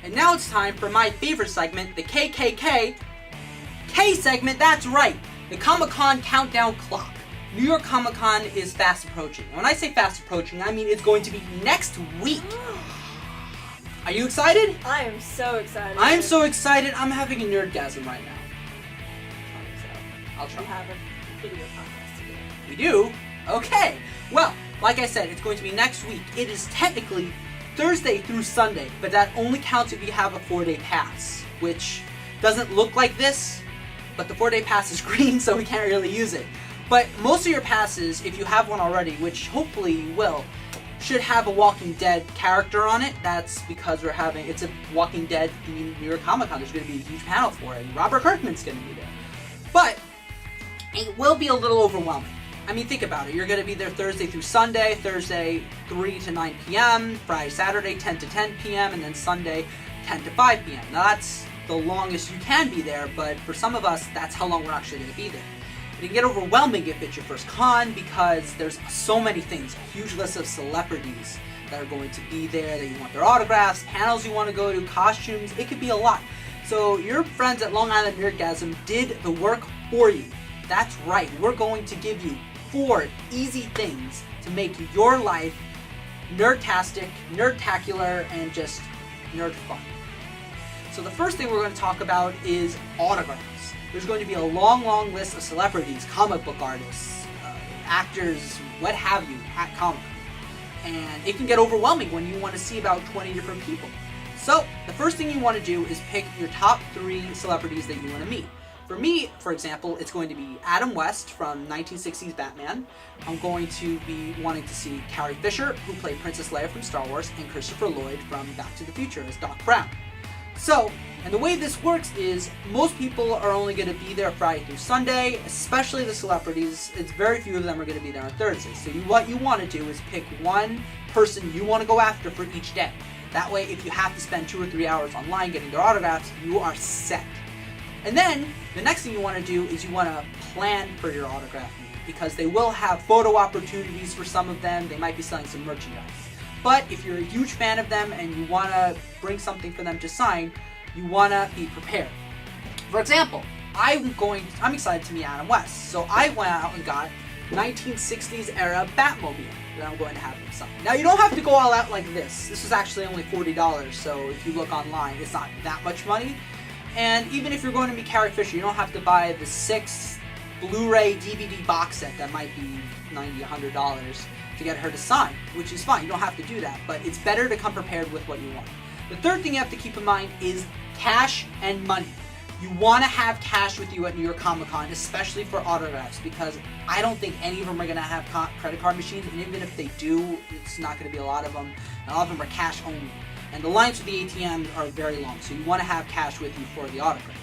And now it's time for my favorite segment, the KKK K segment. That's right, the Comicon countdown clock. New York Comic Con is fast approaching. And when I say fast approaching, I mean it's going to be next week. Are you excited? I am so excited. I'm so excited. I'm having a nerdgasm right now. I'll try. We have a video podcast together. We do? Okay. Well, like I said, it's going to be next week. It is technically Thursday through Sunday, but that only counts if you have a 4-day pass, which doesn't look like this, but the 4-day pass is green, so we can't really use it. But most of your passes, if you have one already, which hopefully you will, should have a Walking Dead character on it. That's because it's a Walking Dead themed New York Comic Con. There's going to be a huge panel for it, and Robert Kirkman's going to be there. But it will be a little overwhelming. I mean, think about it. You're going to be there Thursday through Sunday, Thursday 3 to 9 p.m., Friday, Saturday 10 to 10 p.m., and then Sunday 10 to 5 p.m. Now that's the longest you can be there, but for some of us, that's how long we're actually going to be there. It can get overwhelming if it's your first con because there's so many things, a huge list of celebrities that are going to be there, that you want their autographs, panels you want to go to, costumes. It could be a lot. So your friends at Long Island Nerdgasm did the work for you. That's right, we're going to give you 4 easy things to make your life nerdtastic, nerdtacular, and just nerd fun. So the first thing we're going to talk about is autographs. There's going to be a long, long list of celebrities, comic book artists, actors, what have you, at Comicon. And it can get overwhelming when you want to see about 20 different people. So the first thing you want to do is pick your top 3 celebrities that you want to meet. For me, for example, it's going to be Adam West from 1960's Batman. I'm going to be wanting to see Carrie Fisher, who played Princess Leia from Star Wars, and Christopher Lloyd from Back to the Future as Doc Brown. So, and the way this works is most people are only going to be there Friday through Sunday, especially the celebrities. It's very few of them are going to be there on Thursday. So what you want to do is pick one person you want to go after for each day. That way, if you have to spend 2 or 3 hours online getting their autographs, you are set. And then, the next thing you want to do is you want to plan for your autograph meeting, because they will have photo opportunities for some of them. They might be selling some merchandise. But if you're a huge fan of them and you want to bring something for them to sign, you want to be prepared. For example, I'm excited to meet Adam West. So I went out and got 1960s era Batmobile that I'm going to have him sign. Now you don't have to go all out like this. This is actually only $40, so if you look online, it's not that much money. And even if you're going to meet Carrie Fisher, you don't have to buy the 6 Blu-ray DVD box set that might be $90, $100 to get her to sign, which is fine. You don't have to do that, but it's better to come prepared with what you want. The third thing you have to keep in mind is cash and money. You want to have cash with you at New York Comic Con, especially for autographs, because I don't think any of them are going to have credit card machines, and even if they do, it's not going to be a lot of them. A lot of them are cash only. And the lines for the ATM are very long, so you want to have cash with you for the autograph.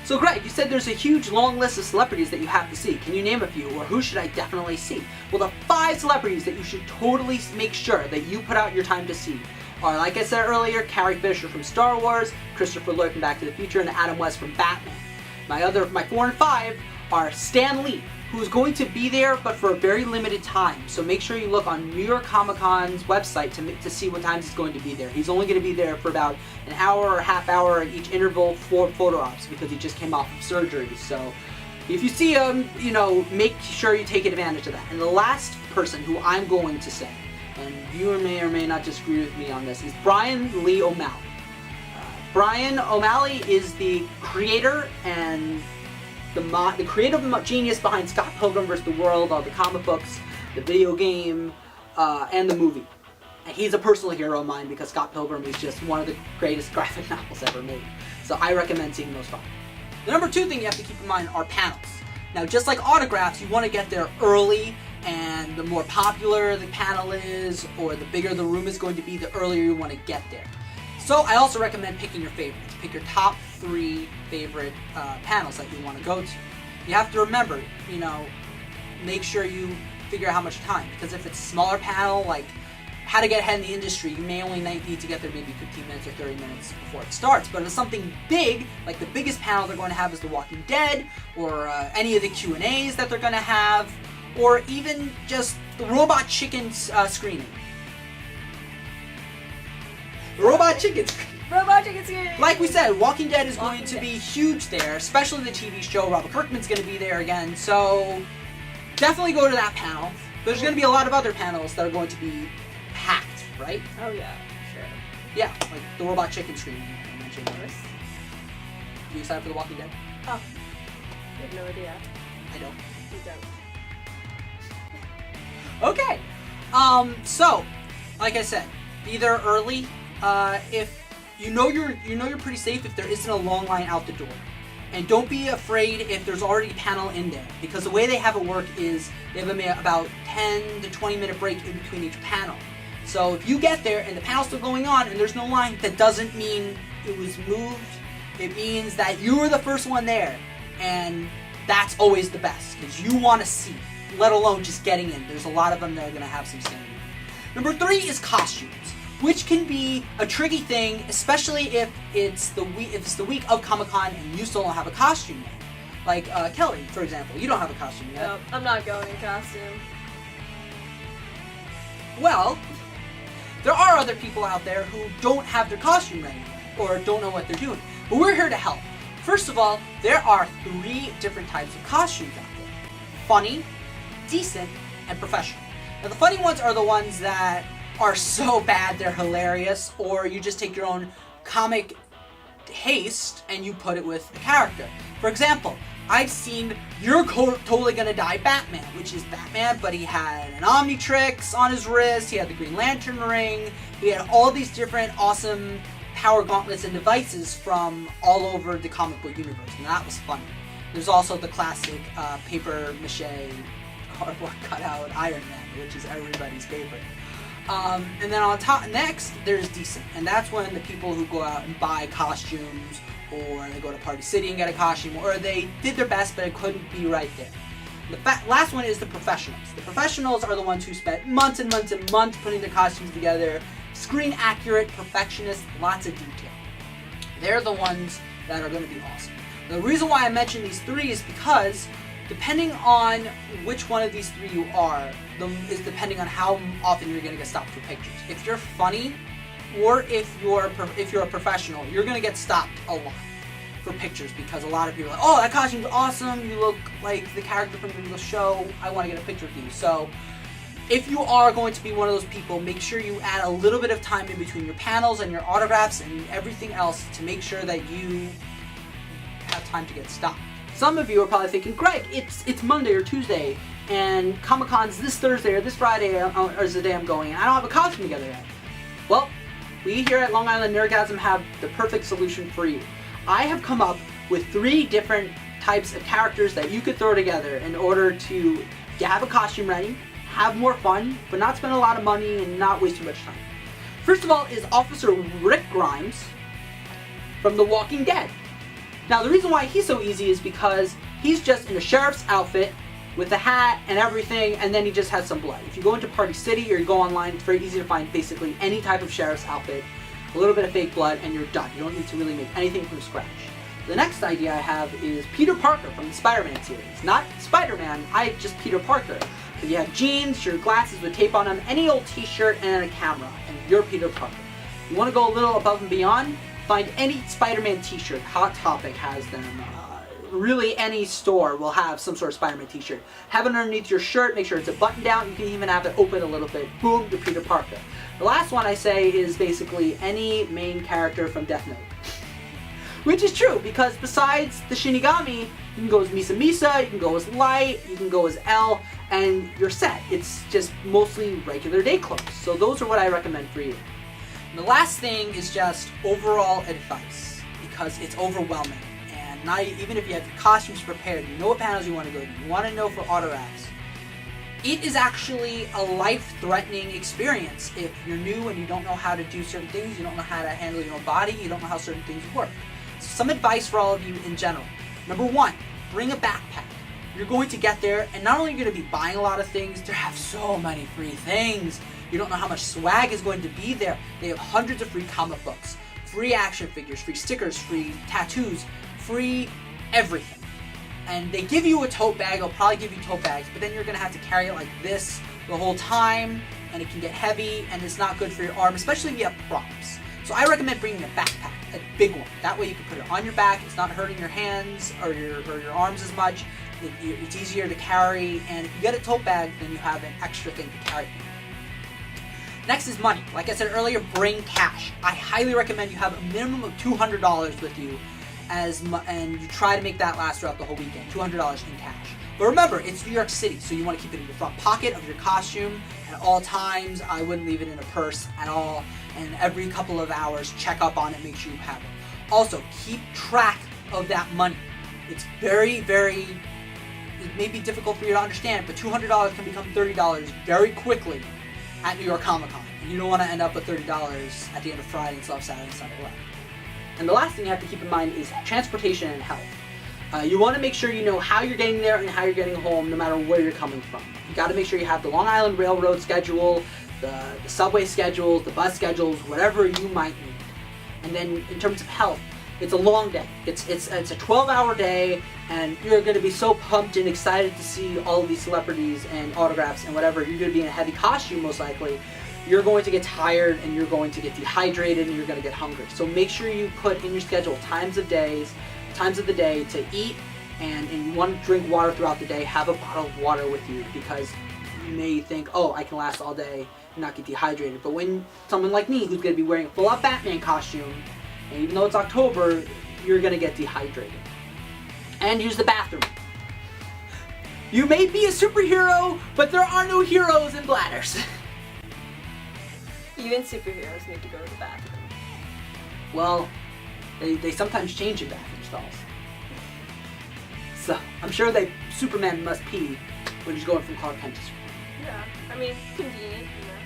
So Greg, you said there's a huge long list of celebrities that you have to see. Can you name a few, or who should I definitely see? Well, the 5 celebrities that you should totally make sure that you put out your time to see are, like I said earlier, Carrie Fisher from Star Wars, Christopher Lloyd from Back to the Future, and Adam West from Batman. My 4 and 5 are Stan Lee, who's going to be there, but for a very limited time. So make sure you look on New York Comic Con's website to see what times he's going to be there. He's only going to be there for about an hour or half hour at each interval for photo ops because he just came off of surgery. So if you see him, make sure you take advantage of that. And the last person who I'm going to say, and you may or may not disagree with me on this, is Brian Lee O'Malley. Brian O'Malley is the creator and the creative genius behind Scott Pilgrim vs. the World, all the comic books, the video game, and the movie. And he's a personal hero of mine because Scott Pilgrim is just one of the greatest graphic novels ever made. So I recommend seeing those 5. The number 2 thing you have to keep in mind are panels. Now, just like autographs, you want to get there early, and the more popular the panel is, or the bigger the room is going to be, the earlier you want to get there. So I also recommend picking your favorites. Pick your top 3 favorite panels that you want to go to. You have to remember, make sure you figure out how much time. Because if it's a smaller panel, like how to get ahead in the industry, you may only need to get there maybe 15 minutes or 30 minutes before it starts. But if it's something big, like the biggest panel they're going to have is The Walking Dead, or any of the Q&As that they're going to have, or even just the Robot Chicken screening. The Robot Chicken screening. Robot Chicken Skin! Like we said, Walking Dead is going to be huge there, especially the TV show. Robert Kirkman's going to be there again, so definitely go to that panel. There's going to be a lot of other panels that are going to be packed, right? Oh yeah, sure. Yeah, like the Robot Chicken screening I mentioned. You excited for The Walking Dead? Oh, I have no idea. I don't. You don't. Okay. So, like I said, be there early. If you're pretty safe if there isn't a long line out the door. And don't be afraid if there's already a panel in there, because the way they have it work is they have about 10 to 20 minute break in between each panel. So if you get there and the panel's still going on and there's no line, that doesn't mean it was moved. It means that you were the first one there, and that's always the best, because you want to see, let alone just getting in. There's a lot of them that are going to have some standing. Number 3 is costumes, which can be a tricky thing, especially if it's the week of Comicon and you still don't have a costume yet. Like Kelly, for example, you don't have a costume yet. No, I'm not going in costume. Well, there are other people out there who don't have their costume ready or don't know what they're doing. But we're here to help. First of all, there are 3 different types of costumes out there: funny, decent, and professional. Now, the funny ones are the ones that are so bad they're hilarious, or you just take your own comic haste and you put it with a character. For example, I've seen You're Totally Gonna Die Batman, which is Batman, but he had an Omnitrix on his wrist, he had the Green Lantern ring, he had all these different awesome power gauntlets and devices from all over the comic book universe, and that was funny. There's also the classic paper mache cardboard cutout Iron Man, which is everybody's favorite. And then on top, next, there's decent. And that's when the people who go out and buy costumes, or they go to Party City and get a costume, or they did their best but it couldn't be right there. The last one is the professionals. The professionals are the ones who spent months and months and months putting their costumes together, screen accurate, perfectionist, lots of detail. They're the ones that are going to be awesome. The reason why I mention these 3 is because depending on which one of these 3 you are, is depending on how often you're going to get stopped for pictures. If you're funny, or if you're a professional, you're going to get stopped a lot for pictures, because a lot of people are like, oh, that costume's awesome, you look like the character from the show, I want to get a picture with you. So if you are going to be one of those people, make sure you add a little bit of time in between your panels and your autographs and everything else to make sure that you have time to get stopped. Some of you are probably thinking, Greg, it's Monday or Tuesday, and Comic-Con's this Thursday or this Friday or is the day I'm going, and I don't have a costume together yet. Well, we here at Long Island Nerdgasm have the perfect solution for you. I have come up with 3 different types of characters that you could throw together in order to have a costume ready, have more fun, but not spend a lot of money and not waste too much time. First of all is Officer Rick Grimes from The Walking Dead. Now, the reason why he's so easy is because he's just in a sheriff's outfit with a hat and everything, and then he just has some blood. If you go into Party City or you go online, it's very easy to find basically any type of sheriff's outfit, a little bit of fake blood, and you're done. You don't need to really make anything from scratch. The next idea I have is Peter Parker from the Spider-Man series. Not Spider-Man, just Peter Parker. So you have jeans, your glasses with tape on them, any old t-shirt, and a camera, and you're Peter Parker. You want to go a little above and beyond? Find any Spider-Man t-shirt. Hot Topic has them. Really, any store will have some sort of Spider-Man t-shirt. Have it underneath your shirt, make sure it's a button down, you can even have it open a little bit. Boom, you're Peter Parker. The last one I say is basically any main character from Death Note. Which is true, because besides the Shinigami, you can go as Misa Misa, you can go as Light, you can go as L, and you're set. It's just mostly regular day clothes. So those are what I recommend for you. And the last thing is just overall advice, because it's overwhelming. And not even if you have your costumes prepared, you know what panels you want to go to, you want to know for autographs. It is actually a life-threatening experience if you're new and you don't know how to do certain things, you don't know how to handle your own body, you don't know how certain things work. So some advice for all of you in general. Number 1, bring a backpack. You're going to get there, and not only are you going to be buying a lot of things, they have so many free things. You don't know how much swag is going to be there. They have hundreds of free comic books, free action figures, free stickers, free tattoos, free everything. And they give you a tote bag, they'll probably give you tote bags, but then you're going to have to carry it like this the whole time, and it can get heavy, and it's not good for your arm, especially if you have props. So I recommend bringing a backpack, a big one. That way you can put it on your back. It's not hurting your hands or your arms as much. It's easier to carry, and if you get a tote bag, then you have an extra thing to carry. Next is money. Like I said earlier, bring cash. I highly recommend you have a minimum of $200 with you, and you try to make that last throughout the whole weekend. $200 in cash. But remember, it's New York City, so you want to keep it in your front pocket of your costume at all times. I wouldn't leave it in a purse at all. And every couple of hours, check up on it, make sure you have it. Also, keep track of that money. It's very, very, it may be difficult for you to understand, but $200 can become $30 very quickly at New York Comicon. You don't want to end up with $30 at the end of Friday and still have Saturday and Sunday left. And the last thing you have to keep in mind is transportation and health. You want to make sure you know how you're getting there and how you're getting home, no matter where you're coming from. You got to make sure you have the Long Island Railroad schedule, the subway schedules, the bus schedules, whatever you might need. And then in terms of health, it's a long day. It's a 12-hour day, and you're going to be so pumped and excited to see all of these celebrities and autographs and whatever. You're going to be in a heavy costume most likely. You're going to get tired, and you're going to get dehydrated, and you're going to get hungry. So make sure you put in your schedule times of the day to eat, and you want to drink water throughout the day. Have a bottle of water with you, because you may think, oh, I can last all day and not get dehydrated. But when someone like me, who's going to be wearing a full-out Batman costume, and even though it's October, you're going to get dehydrated. And use the bathroom. You may be a superhero, but there are no heroes in bladders. Even superheroes need to go to the bathroom. Well, they sometimes change in bathroom stalls. So, I'm sure Superman must pee when he's going from Clark Kent to Superman. Yeah, I mean, convenient, you know.